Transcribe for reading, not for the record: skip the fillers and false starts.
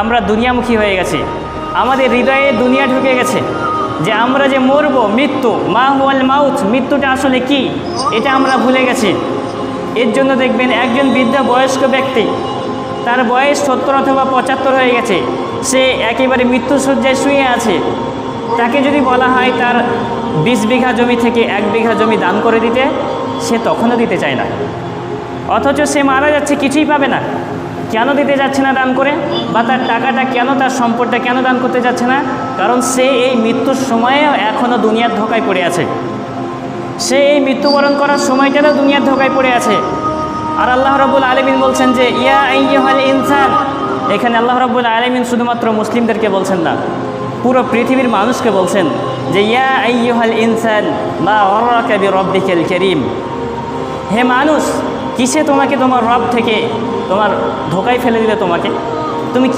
আমরা দুনিয়ামুখী হয়ে গেছি, আমাদের হৃদয়ে দুনিয়া ঢুকে গেছে যে আমরা যে মরব, মৃত্যু, মা হুয়াল মাউত, মৃত্যুটা আসলে কি এটা আমরা ভুলে গেছি। এর জন্য দেখবেন একজন বৃদ্ধ বয়স্ক ব্যক্তি, তার বয়স 70 অথবা 75 হয়ে গেছে, সে একেবারে মৃত্যুশয্যায় শুয়ে আছে। তাকে যদি বলা হয় তার 20 বিঘা জমি থেকে 1 বিঘা জমি দান করে দিতে, সে তখনও দিতে চায় না। অথচ সে মারা যাচ্ছে, কিছুই পাবে না। কেন দিতে যাচ্ছে না দান করে, বা তার টাকাটা কেন, তার সম্পদটা কেন দান করতে যাচ্ছে না? কারণ সে এই মৃত্যুর সময়েও এখনও দুনিয়ার ধোঁকায় পড়ে আছে। সে এই মৃত্যুবরণ করার সময়টাতেও দুনিয়ার ধোঁকায় পড়ে আছে। আর আল্লাহ রাব্বুল আলামিন বলছেন যে ইয়া আইয়ুহাল ইনসান, এখানে আল্লাহ রাব্বুল আলামিন শুধুমাত্র মুসলিমদেরকে বলছেন না, পুরো পৃথিবীর মানুষকে বলছেন যে ইয়া আইয়ুহাল ইনসান মা গররাকা বিরব্বিকাল কারীম, হে মানুষ, কিসে তোমাকে তোমার রব থেকে তোমার ধোঁকায় ফেলে দিলে? তোমাকে তুমি কি